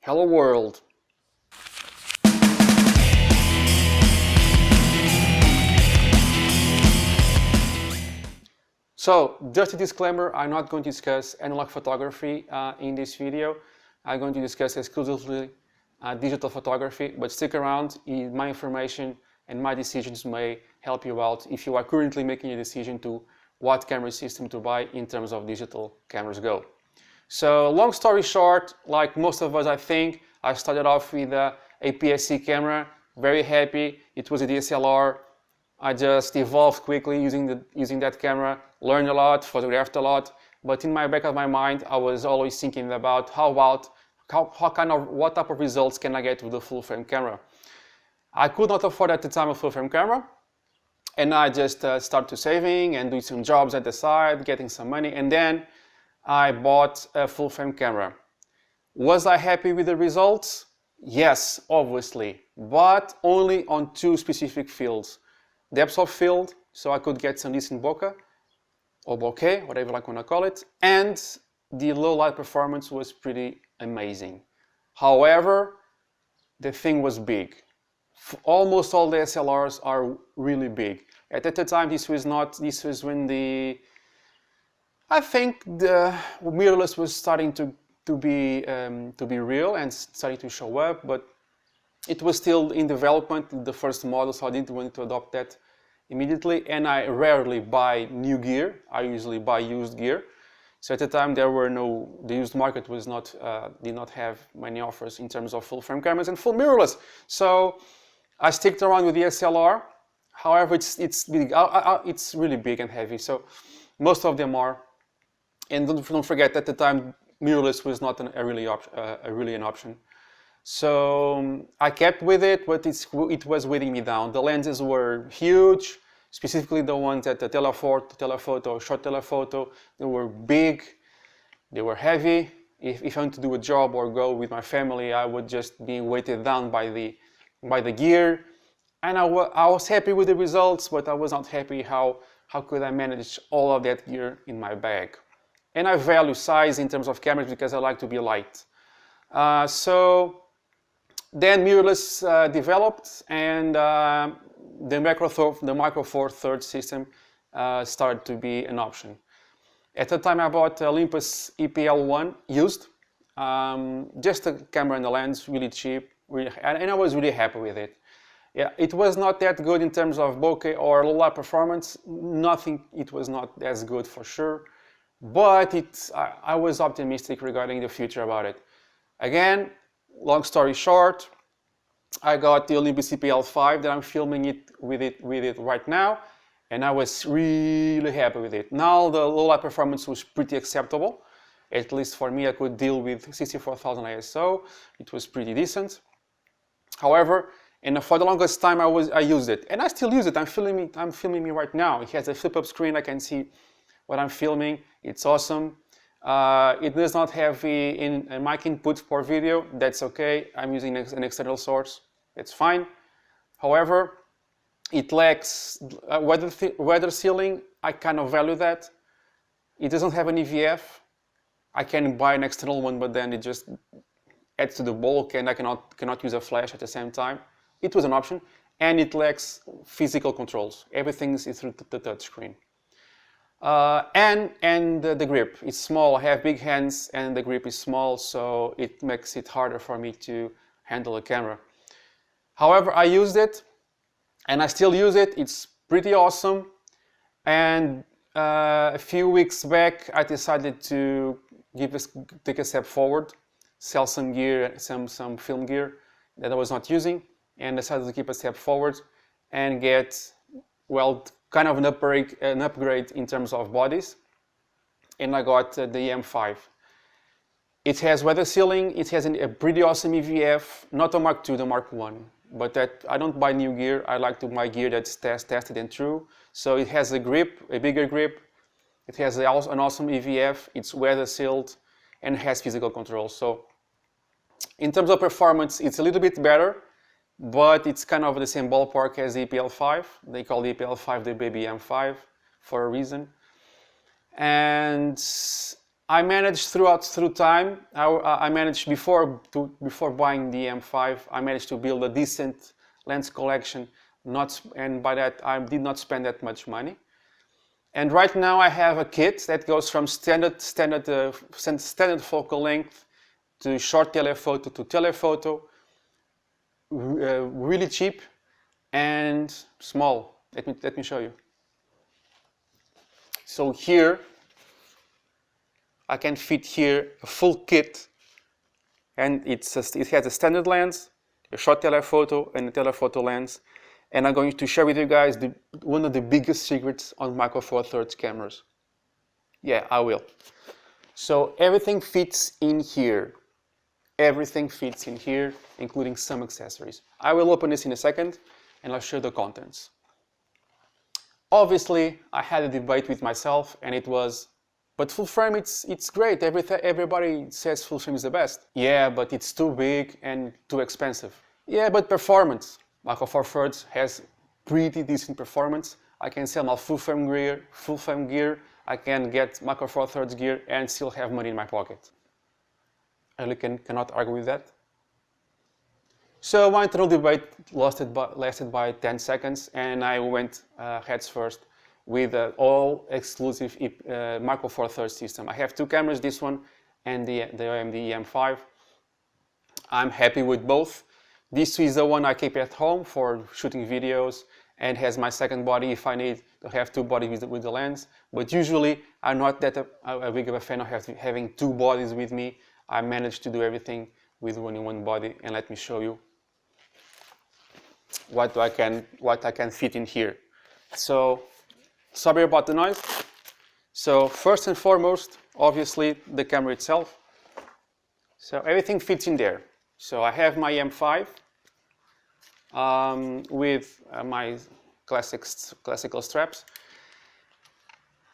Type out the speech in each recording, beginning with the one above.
Hello world! So, just a disclaimer, I'm not going to discuss analog photography in this video. I'm going to discuss exclusively digital photography, but stick around. My information and my decisions may help you out if you are currently making a decision to what camera system to buy in terms of digital cameras go. So, long story short, like most of us I think, I started off with a APS-C camera, very happy. It was a DSLR. I just evolved quickly using that camera, learned a lot, photographed a lot, but in my back of my mind I was always thinking about what type of results can I get with a full frame camera. I could not afford at the time a full frame camera, and I just started saving and doing some jobs at the side, getting some money, and then I bought a full frame camera. Was I happy with the results? Yes, obviously, but only on two specific fields. Depth of field, so I could get some decent bokeh, or bokeh, whatever you want to call it, and the low light performance was pretty amazing. However, the thing was big. Almost all the SLRs are really big. At the time, this was when I think the mirrorless was starting to be real and starting to show up, but it was still in development, the first model, so I didn't want to adopt that immediately. And I rarely buy new gear. I usually buy used gear. So at the time, the used market was did not have many offers in terms of full frame cameras and full mirrorless. So I sticked around with the SLR. However, it's big. It's really big and heavy. So most of them are. And don't forget, at the time, mirrorless was not really an option. So I kept with it, but it was weighing me down. The lenses were huge, specifically the ones at the telephoto, short telephoto. They were big, they were heavy. If I want to do a job or go with my family, I would just be weighted down by the gear. And I was happy with the results, but I was not happy how could I manage all of that gear in my bag. And I value size in terms of cameras because I like to be light. So then mirrorless developed, and the Micro Four Third system started to be an option. At the time I bought Olympus EPL1 used, just a camera and a lens, really cheap, and I was really happy with it. Yeah, it was not that good in terms of bokeh or low light performance. It was not as good for sure, but I was optimistic regarding the future about it. Again, long story short, I got the Olympus EPL5 that I'm filming with it right now, and I was really happy with it. Now the low light performance was pretty acceptable. At least for me, I could deal with 64,000 ISO. It was pretty decent. However, and for the longest time I used it, and I still use it. I'm filming me right now. It has a flip-up screen. I can see what I'm filming. It's awesome. It does not have a mic input for video. That's okay. I'm using an external source. It's fine. However, it lacks weather sealing. I kind of value that. It doesn't have an EVF. I can buy an external one, but then it just adds to the bulk, and I cannot use a flash at the same time. It was an option, and it lacks physical controls. Everything is through the touch screen. And the grip, it's small. I have big hands and the grip is small, so it makes it harder for me to handle a camera. However, I used it and I still use it. It's pretty awesome. And a few weeks back, I decided to take a step forward, sell some gear, some film gear that I was not using, and decided to keep a step forward and get, well, kind of an upgrade in terms of bodies, and I got the M5. It has weather sealing. It has a pretty awesome EVF, not a Mark II, the Mark I. But that I don't buy new gear. I like to buy gear that's tested and true. So it has a grip, a bigger grip. It has an awesome EVF. It's weather sealed and has physical control. So in terms of performance, it's a little bit better, but it's kind of the same ballpark as the EPL5. They call the EPL5 the baby M5 for a reason. And I managed through time. I managed before buying the M5. I managed to build a decent lens collection. And by that I did not spend that much money. And right now I have a kit that goes from standard focal length to short telephoto to telephoto, really cheap and small. Let me show you. So here I can fit here a full kit, and it has a standard lens, a short telephoto, and a telephoto lens. And I'm going to share with you guys one of the biggest secrets on Micro Four Thirds cameras. Yeah, I will. So everything fits in here. Everything fits in here, including some accessories. I will open this in a second, and I'll show the contents. Obviously, I had a debate with myself, and it was, but full frame, it's great. Everybody says full frame is the best. Yeah, but it's too big and too expensive. Yeah, but performance. Micro Four Thirds has pretty decent performance. I can sell my full frame gear. I can get Micro Four Thirds gear and still have money in my pocket. I really cannot argue with that. So my internal debate lasted by 10 seconds, and I went heads first with an all-exclusive Micro Four Thirds system. I have two cameras, this one and the AMD EM5. I'm happy with both. This is the one I keep at home for shooting videos and has my second body if I need to have two bodies with the lens. But usually I'm not that big of a fan of having two bodies with me. I managed to do everything with only one body, and let me show you what I can fit in here. So sorry about the noise. So first and foremost, obviously the camera itself. So everything fits in there. So I have my M5 with my classical straps.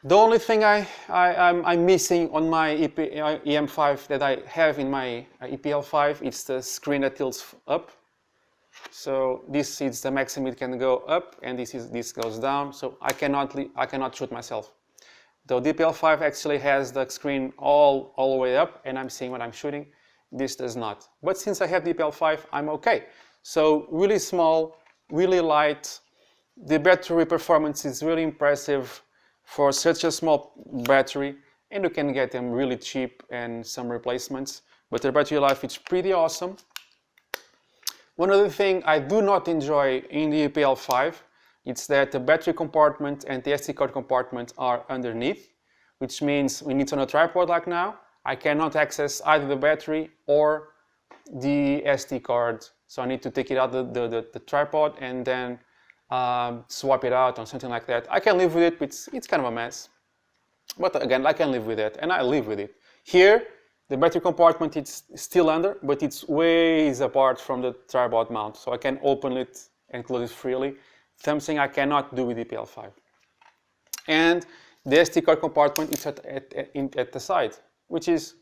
The only thing I'm missing on my EM5 that I have in my EPL5 is the screen that tilts up. So this is the maximum it can go up, and this goes down. So I cannot shoot myself. The DPL5 actually has the screen all the way up, and I'm seeing what I'm shooting. This does not. But since I have DPL5, I'm okay. So really small, really light. The battery performance is really impressive for such a small battery, and you can get them really cheap and some replacements. But the battery life is pretty awesome. One other thing I do not enjoy in the EPL5 is that the battery compartment and the SD card compartment are underneath, which means when it's on a tripod like now, I cannot access either the battery or the SD card. So I need to take it out the tripod and then swap it out or something like that. I can live with it, but it's kind of a mess. But again, I can live with it, and I live with it. Here, the battery compartment is still under, but it's ways apart from the tripod mount, so I can open it and close it freely, something I cannot do with EPL5. And the SD card compartment is at the side, which is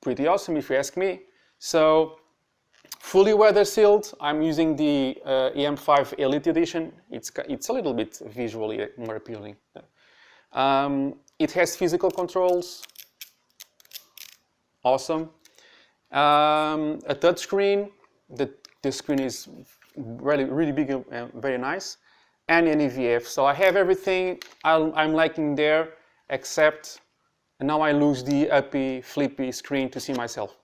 pretty awesome if you ask me. So fully weather sealed. I'm using the EM5 Elite Edition. It's a little bit visually more appealing. It has physical controls. Awesome. A touch screen. The screen is really big and very nice. And an EVF. So I have everything I'm liking there, except now I lose the uppy, flippy screen to see myself.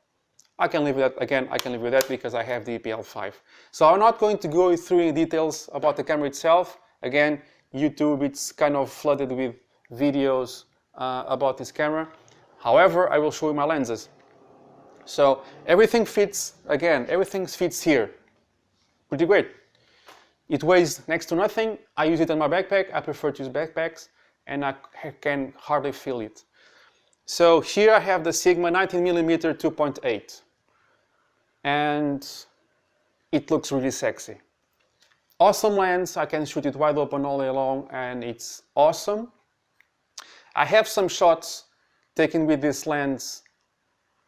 I can live with that. Again, I can live with that because I have the EPL5. So I'm not going to go through any details about the camera itself. Again, YouTube, it's kind of flooded with videos about this camera. However, I will show you my lenses. So everything fits, again, everything fits here. Pretty great. It weighs next to nothing. I use it on my backpack. I prefer to use backpacks, and I can hardly feel it. So here I have the Sigma 19mm 2.8, and it looks really sexy. Awesome lens. I can shoot it wide open all day long, and it's awesome. I have some shots taken with this lens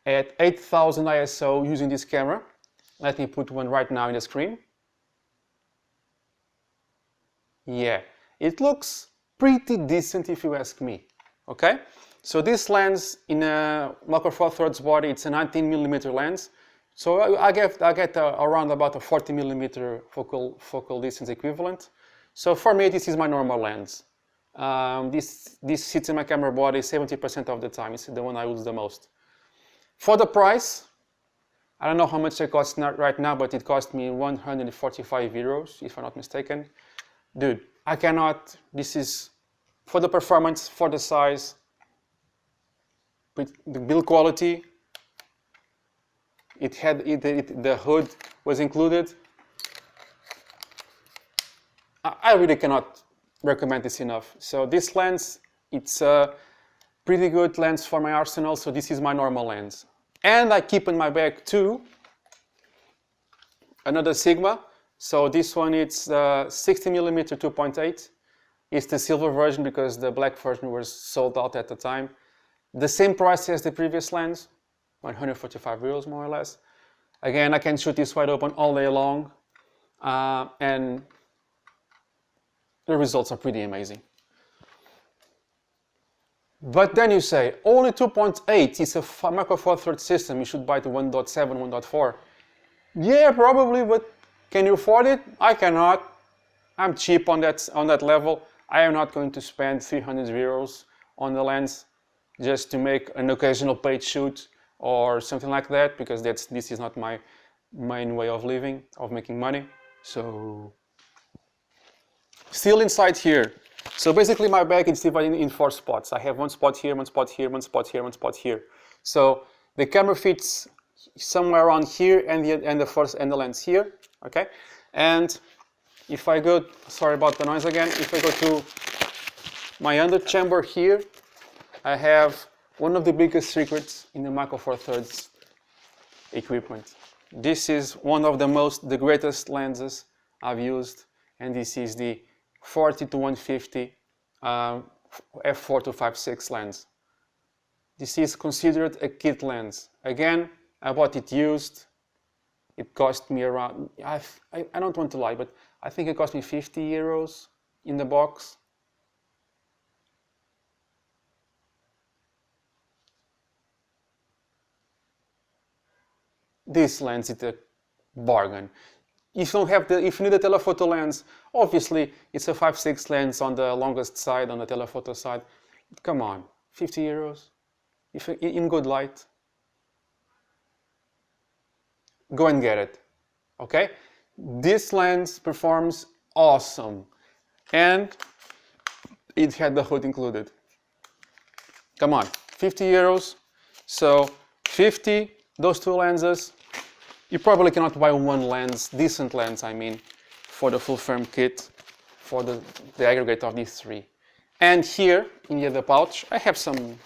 at 8000 ISO using this camera. Let me put one right now in the screen. Yeah, it looks pretty decent if you ask me. Okay, So this lens in a Macro Four Thirds body, it's a 19mm lens. So I get around about a 40mm focal distance equivalent. So for me, this is my normal lens. This sits in my camera body 70% of the time. It's the one I use the most. For the price, I don't know how much it costs right now, but it cost me 145 euros, if I'm not mistaken. Dude, I cannot, this is, for the performance, for the size, the build quality, the hood was included. I really cannot recommend this enough. So this lens, it's a pretty good lens for my arsenal, so this is my normal lens. And I keep in my bag too another Sigma. So this one, it's 60mm 2.8. It's the silver version because the black version was sold out at the time. The same price as the previous lens, 145 euros more or less. Again, I can shoot this wide open all day long, and the results are pretty amazing. But then you say, only 2.8 is a Macro Four Thirds system, you should buy the 1.7, 1.4. Yeah, probably, but can you afford it? I cannot. I'm cheap on that level. I am not going to spend 300 euros on the lens just to make an occasional paid shoot or something like that, because this is not my main way of living, of making money. So, still inside here. So basically my bag is divided in 4 spots. I have one spot here, one spot here, one spot here, one spot here. So the camera fits somewhere around here, and the lens here, okay? And if I go, sorry about the noise again, if I go to my under chamber here, I have one of the biggest secrets in the Macro Four Thirds equipment. This is one of the greatest lenses I've used, and this is the 40-150 f4 to 5.6 lens. This is considered a kit lens. Again, I bought it used. It cost me around, I don't want to lie, but I think it cost me 50 euros in the box. This lens is a bargain. If you need a telephoto lens, obviously it's a 5.6 lens on the longest side, on the telephoto side. Come on, 50 euros, in good light. Go and get it, okay? This lens performs awesome, and it had the hood included. Come on, 50 euros, so 50, those 2 lenses. You probably cannot buy one lens, decent lens I mean, for the full frame kit, for the aggregate of these 3. And here, in the other pouch, I have some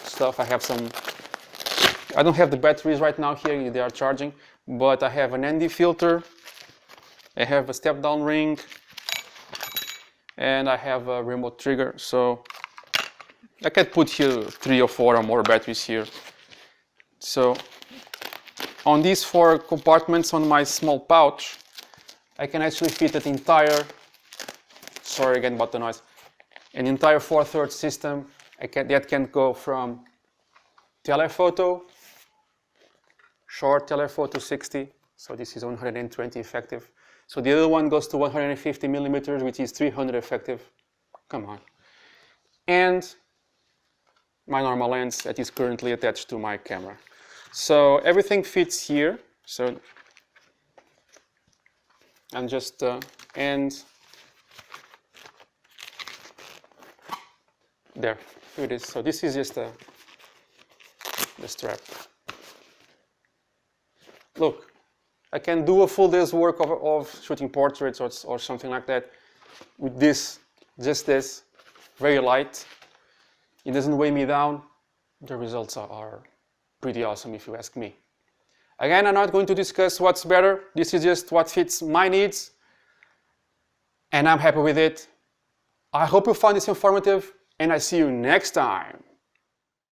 stuff. I don't have the batteries right now here, they are charging, but I have an ND filter, I have a step down ring, and I have a remote trigger, so I can put here 3 or 4 or more batteries here. So on these 4 compartments on my small pouch, I can actually fit an entire, sorry again about the noise, an entire 4/3 system that can go from telephoto, short telephoto 60, so this is 120 effective. So the other one goes to 150mm, which is 300 effective. Come on. And my normal lens that is currently attached to my camera. So everything fits here. So I'm just and there, here it is. So this is just the strap. Look, I can do a full day's work of shooting portraits or something like that with this, just this, very light. It doesn't weigh me down. The results are pretty awesome if you ask me. Again, I'm not going to discuss what's better. This is just what fits my needs, and I'm happy with it. I hope you found this informative, and I see you next time.